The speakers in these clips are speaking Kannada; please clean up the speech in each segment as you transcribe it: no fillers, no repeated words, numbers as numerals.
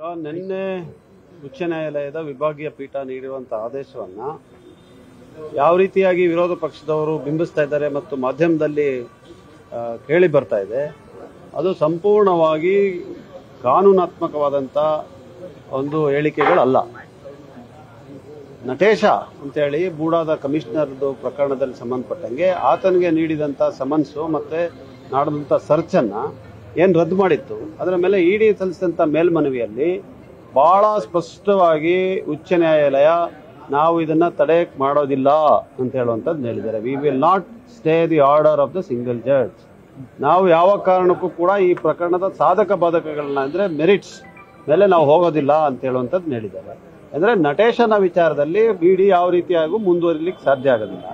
ನಿನ್ನೆ ಉಚ್ಚ ನ್ಯಾಯಾಲಯದ ವಿಭಾಗೀಯ ಪೀಠ ನೀಡಿರುವಂತಹ ಆದೇಶವನ್ನ ಯಾವ ರೀತಿಯಾಗಿ ವಿರೋಧ ಪಕ್ಷದವರು ಬಿಂಬಿಸ್ತಾ ಇದ್ದಾರೆ ಮತ್ತು ಮಾಧ್ಯಮದಲ್ಲಿ ಕೇಳಿ ಬರ್ತಾ ಇದೆ, ಅದು ಸಂಪೂರ್ಣವಾಗಿ ಕಾನೂನಾತ್ಮಕವಾದಂಥ ಒಂದು ಹೇಳಿಕೆಗಳಲ್ಲ. ನಟೇಶ ಅಂತೇಳಿ ಬೂಡಾದ ಕಮಿಷನರ್ದು ಪ್ರಕರಣದಲ್ಲಿ ಸಂಬಂಧಪಟ್ಟಂಗೆ ಆತನಿಗೆ ನೀಡಿದಂಥ ಸಮನ್ಸು ಮತ್ತೆ ನಡೆದಂಥ ಸರ್ಚನ್ನ ಏನು ರದ್ದು ಮಾಡಿತ್ತು, ಅದರ ಮೇಲೆ ಇಡಿ ಸಲ್ಲಿಸಿದಂಥ ಮೇಲ್ಮನವಿಯಲ್ಲಿ ಬಹಳ ಸ್ಪಷ್ಟವಾಗಿ ಉಚ್ಚ ನ್ಯಾಯಾಲಯ ನಾವು ಇದನ್ನ ತಡೆ ಮಾಡೋದಿಲ್ಲ ಅಂತ ಹೇಳುವಂಥದ್ದು ಹೇಳಿದ್ದಾರೆ. We will not stay the order of the single judge. ನಾವು ಯಾವ ಕಾರಣಕ್ಕೂ ಕೂಡ ಈ ಪ್ರಕರಣದ ಸಾಧಕ ಬಾಧಕಗಳನ್ನ ಅಂದ್ರೆ ಮೆರಿಟ್ಸ್ ಮೇಲೆ ನಾವು ಹೋಗೋದಿಲ್ಲ ಅಂತ ಹೇಳುವಂಥದ್ದು ಹೇಳಿದ್ದಾರೆ. ಅಂದ್ರೆ ನಟೇಶನ ವಿಚಾರದಲ್ಲಿ ಇಡಿ ಯಾವ ರೀತಿಯಾಗೂ ಮುಂದುವರಿಲಿಕ್ಕೆ ಸಾಧ್ಯ ಆಗೋದಿಲ್ಲ.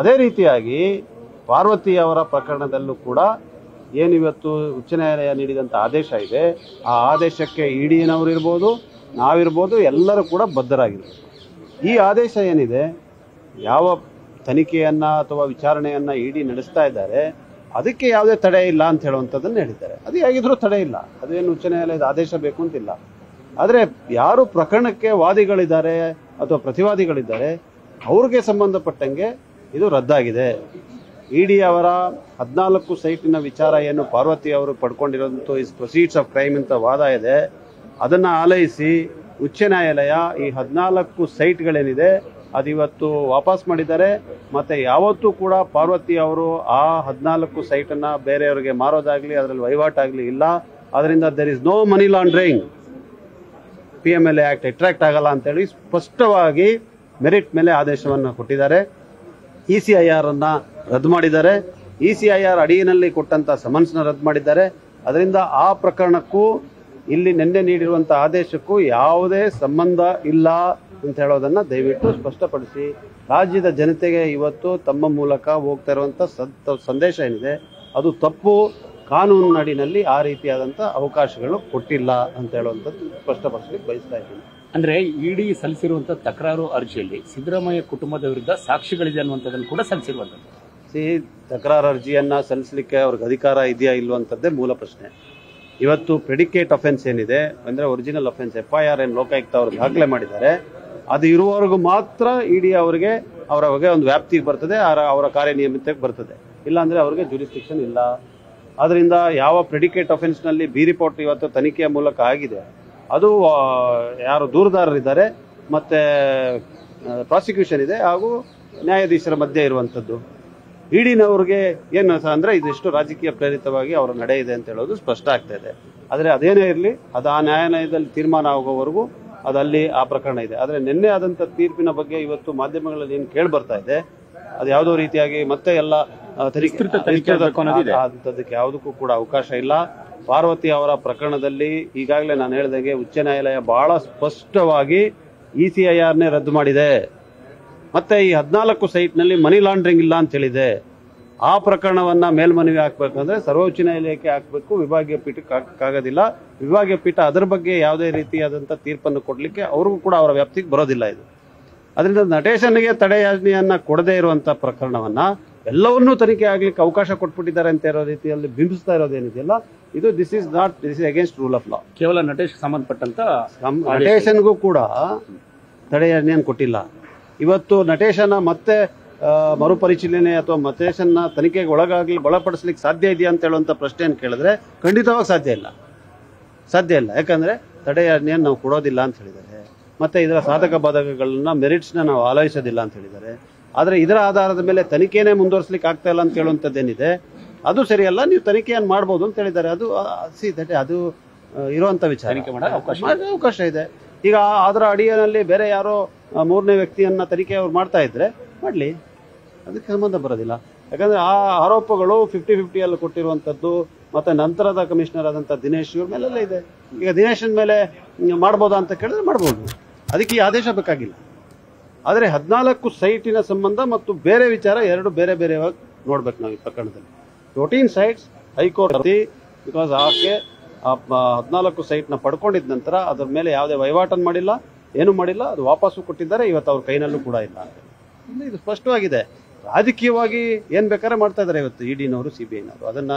ಅದೇ ರೀತಿಯಾಗಿ ಪಾರ್ವತಿ ಅವರ ಪ್ರಕರಣದಲ್ಲೂ ಕೂಡ ಏನಿವತ್ತು ಉಚ್ಚ ನ್ಯಾಯಾಲಯ ನೀಡಿದಂಥ ಆದೇಶ ಇದೆ, ಆ ಆದೇಶಕ್ಕೆ ಇಡಿನವರು ಇರ್ಬೋದು, ನಾವಿರ್ಬೋದು, ಎಲ್ಲರೂ ಕೂಡ ಬದ್ಧರಾಗಿರ್ಬೋದು. ಈ ಆದೇಶ ಏನಿದೆ, ಯಾವ ತನಿಖೆಯನ್ನ ಅಥವಾ ವಿಚಾರಣೆಯನ್ನ ಇಡಿ ನಡೆಸ್ತಾ ಇದ್ದಾರೆ ಅದಕ್ಕೆ ಯಾವುದೇ ತಡೆ ಇಲ್ಲ ಅಂತ ಹೇಳುವಂಥದ್ದನ್ನು ಹೇಳಿದ್ದಾರೆ. ಅದು ಹೇಗಿದ್ರೂ ತಡೆ ಇಲ್ಲ, ಅದೇನು ಉಚ್ಚ ನ್ಯಾಯಾಲಯದ ಆದೇಶ ಬೇಕು ಅಂತಿಲ್ಲ. ಆದರೆ ಯಾರು ಪ್ರಕರಣಕ್ಕೆ ವಾದಿಗಳಿದ್ದಾರೆ ಅಥವಾ ಪ್ರತಿವಾದಿಗಳಿದ್ದಾರೆ ಅವ್ರಿಗೆ ಸಂಬಂಧಪಟ್ಟಂಗೆ ಇದು ರದ್ದಾಗಿದೆ. ಇಡಿ ಅವರ 14 ಸೈಟಿನ ವಿಚಾರ ಏನು ಪಾರ್ವತಿ ಅವರು ಪಡ್ಕೊಂಡಿರೋಂಥ ಇಸ್ ಪ್ರೊಸೀಡ್ಸ್ ಆಫ್ ಕ್ರೈಮ್ ಅಂತ ವಾದ ಇದೆ, ಅದನ್ನ ಆಲೈಸಿ ಉಚ್ಚ ನ್ಯಾಯಾಲಯ ಈ 14 ಸೈಟ್ಗಳೇನಿದೆ ಅದು ಇವತ್ತು ವಾಪಸ್ ಮಾಡಿದ್ದಾರೆ. ಮತ್ತೆ ಯಾವತ್ತೂ ಕೂಡ ಪಾರ್ವತಿ ಅವರು ಆ 14 ಸೈಟನ್ನ ಬೇರೆಯವರಿಗೆ ಮಾರೋದಾಗ್ಲಿ ಅದರಲ್ಲಿ ವಹಿವಾಟಾಗ್ಲಿ ಇಲ್ಲ. ಅದರಿಂದ there is no money laundering, PMLA act attract ಆಗಲ್ಲ ಅಂತೇಳಿ ಸ್ಪಷ್ಟವಾಗಿ ಮೆರಿಟ್ ಮೇಲೆ ಆದೇಶವನ್ನು ಕೊಟ್ಟಿದ್ದಾರೆ. ECIR ಅನ್ನ ರದ್ದು ಮಾಡಿದ್ದಾರೆ. ECIR ಅಡಿಯಲ್ಲಿ ಕೊಟ್ಟಂತ ಸಮನ್ಸ್ನ ರದ್ದು ಮಾಡಿದ್ದಾರೆ. ಅದರಿಂದ ಆ ಪ್ರಕರಣಕ್ಕೂ ಇಲ್ಲಿ ನಿನ್ನೆ ನೀಡಿರುವಂತಹ ಆದೇಶಕ್ಕೂ ಯಾವುದೇ ಸಂಬಂಧ ಇಲ್ಲ ಅಂತ ಹೇಳೋದನ್ನ ದಯವಿಟ್ಟು ಸ್ಪಷ್ಟಪಡಿಸಿ ರಾಜ್ಯದ ಜನತೆಗೆ ಇವತ್ತು ತಮ್ಮ ಮೂಲಕ ಹೋಗ್ತಾ ಇರುವಂತಹ ಸಂದೇಶ ಏನಿದೆ ಅದು ತಪ್ಪು. ಕಾನೂನಿನಡಿನಲ್ಲಿ ಆ ರೀತಿಯಾದಂತಹ ಅವಕಾಶಗಳು ಕೊಟ್ಟಿಲ್ಲ ಅಂತ ಹೇಳುವಂಥದ್ದು ಸ್ಪಷ್ಟಪಡಿಸಲಿಕ್ಕೆ ಬಯಸ್ತಾ ಇದ್ದೀನಿ. ಅಂದ್ರೆ ಇಡಿ ಸಲ್ಲಿಸಿರುವಂತಹ ತಕರಾರು ಅರ್ಜಿಯಲ್ಲಿ ಸಿದ್ದರಾಮಯ್ಯ ಕುಟುಂಬದ ವಿರುದ್ಧ ಸಾಕ್ಷಿಗಳಿದೆ ಅನ್ನುವಂಥದ್ದನ್ನು ಕೂಡ ಸಲ್ಲಿಸಿರುವಂಥದ್ದು. ತಕರಾರು ಅರ್ಜಿಯನ್ನ ಸಲ್ಲಿಸಲಿಕ್ಕೆ ಅವ್ರಿಗೆ ಅಧಿಕಾರ ಇದೆಯಾ ಇಲ್ವಂಥದ್ದೇ ಮೂಲ ಪ್ರಶ್ನೆ. ಇವತ್ತು ಪ್ರೆಡಿಕೇಟ್ ಅಫೆನ್ಸ್ ಏನಿದೆ ಅಂದ್ರೆ ಒರಿಜಿನಲ್ ಅಫೆನ್ಸ್ FIR ಏನು ಲೋಕಾಯುಕ್ತ ಅವರು ದಾಖಲೆ ಮಾಡಿದ್ದಾರೆ, ಅದು ಇರುವವರೆಗೂ ಮಾತ್ರ ಇಡಿ ಅವರಿಗೆ ಅವರ ಬಗ್ಗೆ ಒಂದು ವ್ಯಾಪ್ತಿಗೆ ಬರ್ತದೆ, ಅವರ ಕಾರ್ಯನಿಯಮಿತಕ್ಕೆ ಬರ್ತದೆ. ಇಲ್ಲಾಂದ್ರೆ ಅವ್ರಿಗೆ ಜುರಿಸ್ಟಿಕ್ಷನ್ ಇಲ್ಲ. ಆದ್ರಿಂದ ಯಾವ ಪ್ರೆಡಿಕೇಟ್ ಅಫೆನ್ಸ್ ನಲ್ಲಿ ಬಿ ರಿಪೋರ್ಟ್ ಇವತ್ತು ತನಿಖೆಯ ಮೂಲಕ ಆಗಿದೆ, ಅದು ಯಾರು ದೂರುದಾರರಿದ್ದಾರೆ ಮತ್ತೆ ಪ್ರಾಸಿಕ್ಯೂಷನ್ ಇದೆ ಹಾಗೂ ನ್ಯಾಯಾಧೀಶರ ಮಧ್ಯೆ ಇರುವಂತದ್ದು. ಇಡಿನವ್ರಿಗೆ ಏನು ಅಂದ್ರೆ ಇದೆಷ್ಟು ರಾಜಕೀಯ ಪ್ರೇರಿತವಾಗಿ ಅವರ ನಡೆ ಇದೆ ಅಂತ ಹೇಳೋದು ಸ್ಪಷ್ಟ ಆಗ್ತಾ ಇದೆ. ಆದ್ರೆ ಅದೇನೇ ಇರಲಿ, ಅದು ಆ ನ್ಯಾಯಾಲಯದಲ್ಲಿ ತೀರ್ಮಾನ ಆಗೋವರೆಗೂ ಅದಲ್ಲಿ ಆ ಪ್ರಕರಣ ಇದೆ. ಆದ್ರೆ ನಿನ್ನೆ ಆದಂತ ತೀರ್ಪಿನ ಬಗ್ಗೆ ಇವತ್ತು ಮಾಧ್ಯಮಗಳಲ್ಲಿ ಏನು ಕೇಳಿ ಬರ್ತಾ ಇದೆ, ಅದು ಯಾವುದೋ ರೀತಿಯಾಗಿ ಮತ್ತೆ ಎಲ್ಲ ಅದಕ್ಕೆ ಯಾವುದಕ್ಕೂ ಕೂಡ ಅವಕಾಶ ಇಲ್ಲ. ಪಾರ್ವತಿ ಅವರ ಪ್ರಕರಣದಲ್ಲಿ ಈಗಾಗಲೇ ನಾನು ಹೇಳಿದಾಗೆ ಉಚ್ಚ ನ್ಯಾಯಾಲಯ ಬಹಳ ಸ್ಪಷ್ಟವಾಗಿ ECIRನೇ ರದ್ದು ಮಾಡಿದೆ. ಮತ್ತೆ ಈ 14 ಸೈಟ್ನಲ್ಲಿ ಮನಿ ಲಾಂಡ್ರಿಂಗ್ ಇಲ್ಲ ಅಂತ ಹೇಳಿದೆ. ಆ ಪ್ರಕರಣವನ್ನ ಮೇಲ್ಮನವಿ ಹಾಕ್ಬೇಕಂದ್ರೆ ಸರ್ವೋಚ್ಚ ನ್ಯಾಯಾಲಯಕ್ಕೆ ಹಾಕಬೇಕು, ವಿಭಾಗೀಯ ಪೀಠಕ್ಕೆ ಹಾಕಕ್ಕಾಗೋದಿಲ್ಲ. ವಿಭಾಗೀಯ ಪೀಠ ಅದರ ಬಗ್ಗೆ ಯಾವುದೇ ರೀತಿಯಾದಂಥ ತೀರ್ಪನ್ನು ಕೊಡಲಿಕ್ಕೆ ಅವ್ರಿಗೂ ಕೂಡ ಅವರ ವ್ಯಾಪ್ತಿಗೆ ಬರೋದಿಲ್ಲ ಇದು. ಅದರಿಂದ ನಟೇಶನ್ಗೆ ತಡೆಯಾಜ್ಞೆಯನ್ನ ಕೊಡದೇ ಇರುವಂತ ಪ್ರಕರಣವನ್ನ ಎಲ್ಲವನ್ನೂ ತನಿಖೆ ಆಗ್ಲಿಕ್ಕೆ ಅವಕಾಶ ಕೊಟ್ಬಿಟ್ಟಿದ್ದಾರೆ ಅಂತ ಇರೋ ರೀತಿಯಲ್ಲಿ ಬಿಂಬಿಸ್ತಾ ಇರೋದೇನಿದೆಯಲ್ಲ, ಇದು this is against rule of law. ಕೇವಲ ನಟೇಶ್ ಸಂಬಂಧಪಟ್ಟಂತ ನಟೇಶನ್ಗೂ ಕೂಡ ತಡೆಯಾಜ್ಞೆಯನ್ನು ಕೊಟ್ಟಿಲ್ಲ. ಇವತ್ತು ನಟೇಶನ ಮತ್ತೆ ಮರುಪರಿಶೀಲನೆ ಅಥವಾ ನಟೇಶನ್ನ ತನಿಖೆಗೆ ಒಳಪಡಿಸ್ಲಿಕ್ಕೆ ಸಾಧ್ಯ ಇದೆಯಾ ಅಂತ ಹೇಳುವಂತ ಪ್ರಶ್ನೆಯನ್ನು ಕೇಳಿದ್ರೆ ಖಂಡಿತವಾಗಿ ಸಾಧ್ಯ ಇಲ್ಲ. ಯಾಕಂದ್ರೆ ತಡೆಯಾಜ್ಞೆಯನ್ನು ನಾವು ಕೊಡೋದಿಲ್ಲ ಅಂತ ಹೇಳಿದ್ದಾರೆ. ಮತ್ತೆ ಇದರ ಸಾಧಕ ಬಾಧಕಗಳನ್ನ ಮೆರಿಟ್ಸ್ನ ನಾವು ಆಲೋಚಿಸೋದಿಲ್ಲ ಅಂತ ಹೇಳಿದ್ದಾರೆ. ಆದ್ರೆ ಇದರ ಆಧಾರದ ಮೇಲೆ ತನಿಖೆನೇ ಮುಂದುವರಿಸಲಿಕ್ಕೆ ಆಗ್ತಾ ಇಲ್ಲ ಅಂತ ಹೇಳುವಂಥದ್ದೇನಿದೆ ಅದು ಸರಿಯಲ್ಲ. ನೀವು ತನಿಖೆಯನ್ನು ಮಾಡಬಹುದು ಅಂತ ಹೇಳಿದ್ದಾರೆ. ಅದು ಇರುವಂತ ವಿಚಾರ, ಅವಕಾಶ ಇದೆ. ಈಗ ಅದರ ಅಡಿಯಲ್ಲಿ ಬೇರೆ ಯಾರೋ 3ನೇ ವ್ಯಕ್ತಿಯನ್ನ ತನಿಖೆ ಅವ್ರು ಮಾಡ್ತಾ ಇದ್ರೆ ಮಾಡ್ಲಿ, ಅದಕ್ಕೆ ಸಂಬಂಧ ಬರೋದಿಲ್ಲ. ಯಾಕಂದ್ರೆ ಆ ಆರೋಪಗಳು 50-50 ಅಲ್ಲಿ ಕೊಟ್ಟಿರುವಂತದ್ದು ಮತ್ತೆ ನಂತರದ ಕಮಿಷನರ್ ಆದಂತ ದಿನೇಶ್ ಇವ್ರ ಮೇಲೆಲ್ಲ ಇದೆ. ಈಗ ದಿನೇಶನ್ ಮೇಲೆ ಮಾಡ್ಬೋದಾ ಅಂತ ಕೇಳಿದ್ರೆ ಮಾಡ್ಬೋದು, ಅದಕ್ಕೆ ಈ ಆದೇಶ ಬೇಕಾಗಿಲ್ಲ. ಆದರೆ 14 ಸೈಟಿನ ಸಂಬಂಧ ಮತ್ತು ಬೇರೆ ವಿಚಾರ ಎರಡು ಬೇರೆ ಬೇರೆವಾಗಿ ನೋಡ್ಬೇಕು ನಾವು ಈ ಪ್ರಕರಣದಲ್ಲಿ. 14 ಸೈಟ್ಸ್ ಹೈಕೋರ್ಟ್ ಬಿಕಾಸ್ ಆಕೆ 14 ಸೈಟ್ನ ಪಡ್ಕೊಂಡಿದ ನಂತರ ಅದರ ಮೇಲೆ ಯಾವುದೇ ವಹಿವಾಟನ್ನು ಮಾಡಿಲ್ಲ, ಏನು ಮಾಡಿಲ್ಲ, ಅದು ವಾಪಸ್ಸು ಕೊಟ್ಟಿದ್ದಾರೆ. ಇವತ್ತು ಅವ್ರ ಕೈನಲ್ಲೂ ಕೂಡ ಇಲ್ಲ. ಇದು ಸ್ಪಷ್ಟವಾಗಿದೆ. ರಾಜಕೀಯವಾಗಿ ಏನ್ ಬೇಕಾದ್ರೆ ಮಾಡ್ತಾ ಇದ್ದಾರೆ ಇವತ್ತು ಇಡಿನವರು, CBIನವರು. ಅದನ್ನ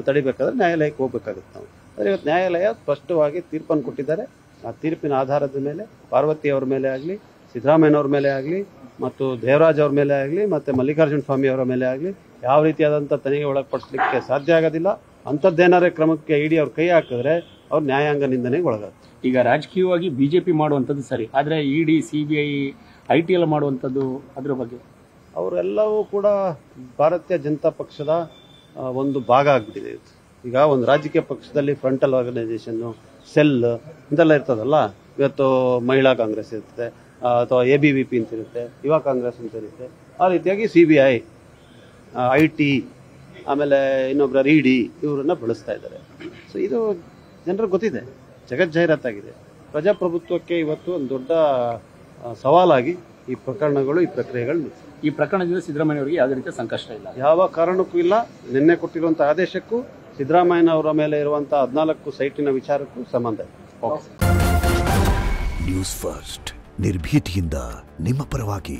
ತಡಿಬೇಕಾದ್ರೆ ನ್ಯಾಯಾಲಯಕ್ಕೆ ಹೋಗ್ಬೇಕಾಗುತ್ತೆ ನಾವು. ಆದರೆ ಇವತ್ತು ನ್ಯಾಯಾಲಯ ಸ್ಪಷ್ಟವಾಗಿ ತೀರ್ಪನ್ನು ಕೊಟ್ಟಿದ್ದಾರೆ. ಆ ತೀರ್ಪಿನ ಆಧಾರದ ಮೇಲೆ ಪಾರ್ವತಿ ಅವ್ರ ಮೇಲೆ ಆಗಲಿ, ಸಿದ್ದರಾಮಯ್ಯನವ್ರ ಮೇಲೆ ಆಗಲಿ, ಮತ್ತು ದೇವರಾಜ್ ಅವ್ರ ಮೇಲೆ ಆಗಲಿ, ಮತ್ತು ಮಲ್ಲಿಕಾರ್ಜುನ ಸ್ವಾಮಿ ಅವರ ಮೇಲೆ ಆಗಲಿ ಯಾವ ರೀತಿಯಾದಂಥ ತನಿಖೆ ಒಳಪಡಿಸಲಿಕ್ಕೆ ಸಾಧ್ಯ ಆಗೋದಿಲ್ಲ. ಅಂಥದ್ದೇನಾರೇ ಕ್ರಮಕ್ಕೆ ಇಡಿ ಅವ್ರು ಕೈ ಹಾಕಿದ್ರೆ ಅವ್ರು ನ್ಯಾಯಾಂಗ ನಿಂದನೆಗೆ ಒಳಗಾಗ್ತಾರೆ. ಈಗ ರಾಜಕೀಯವಾಗಿ ಬಿಜೆಪಿ ಮಾಡುವಂಥದ್ದು ಸರಿ, ಆದರೆ ಇಡಿ, CBI, ITL ಮಾಡುವಂಥದ್ದು ಅದ್ರ ಬಗ್ಗೆ ಅವರೆಲ್ಲವೂ ಕೂಡ ಭಾರತೀಯ ಜನತಾ ಪಕ್ಷದ ಒಂದು ಭಾಗ ಆಗಿಬಿಟ್ಟಿದೆ. ಈಗ ಒಂದು ರಾಜಕೀಯ ಪಕ್ಷದಲ್ಲಿ ಫ್ರಂಟಲ್ ಆರ್ಗನೈಸೇಷನ್ನು, ಸೆಲ್ ಇಂತೆಲ್ಲ ಇರ್ತದಲ್ಲ. ಇವತ್ತು ಮಹಿಳಾ ಕಾಂಗ್ರೆಸ್ ಇರ್ತದೆ, ಅಥವಾ ABVP ಅಂತ ಇರುತ್ತೆ, ಯುವ ಕಾಂಗ್ರೆಸ್ ಅಂತ ಇರುತ್ತೆ. ಆ ರೀತಿಯಾಗಿ CBI, IT, ಆಮೇಲೆ ಇನ್ನೊಬ್ಬರ ED ಇವರನ್ನ ಬಳಸ್ತಾ ಇದ್ದಾರೆ. ಸೊ ಇದು ಜನರಿಗೆ ಗೊತ್ತಿದೆ, ಜಗಜ್ಜಾಹೀರಾತಾಗಿದೆ. ಪ್ರಜಾಪ್ರಭುತ್ವಕ್ಕೆ ಇವತ್ತು ಒಂದು ದೊಡ್ಡ ಸವಾಲಾಗಿ ಈ ಪ್ರಕರಣಗಳು, ಈ ಪ್ರಕ್ರಿಯೆಗಳು. ಈ ಪ್ರಕರಣದಿಂದ ಸಿದ್ದರಾಮಯ್ಯವರಿಗೆ ಯಾವುದೇ ರೀತಿಯ ಸಂಕಷ್ಟ ಇಲ್ಲ, ಯಾವ ಕಾರಣಕ್ಕೂ ಇಲ್ಲ. ನಿನ್ನೆ ಕೊಟ್ಟಿರುವಂಥ ಆದೇಶಕ್ಕೂ ಸಿದ್ದರಾಮಯ್ಯನವರ ಮೇಲೆ ಇರುವಂಥ 14 ಸೈಟಿನ ವಿಚಾರಕ್ಕೂ ಸಂಬಂಧ ಇದೆ. ನ್ಯೂಸ್ ಫಸ್ಟ್ ನಿರ್ಭೀತಿಯಿಂದ ನಿಮ್ಮ ಪರವಾಗಿ.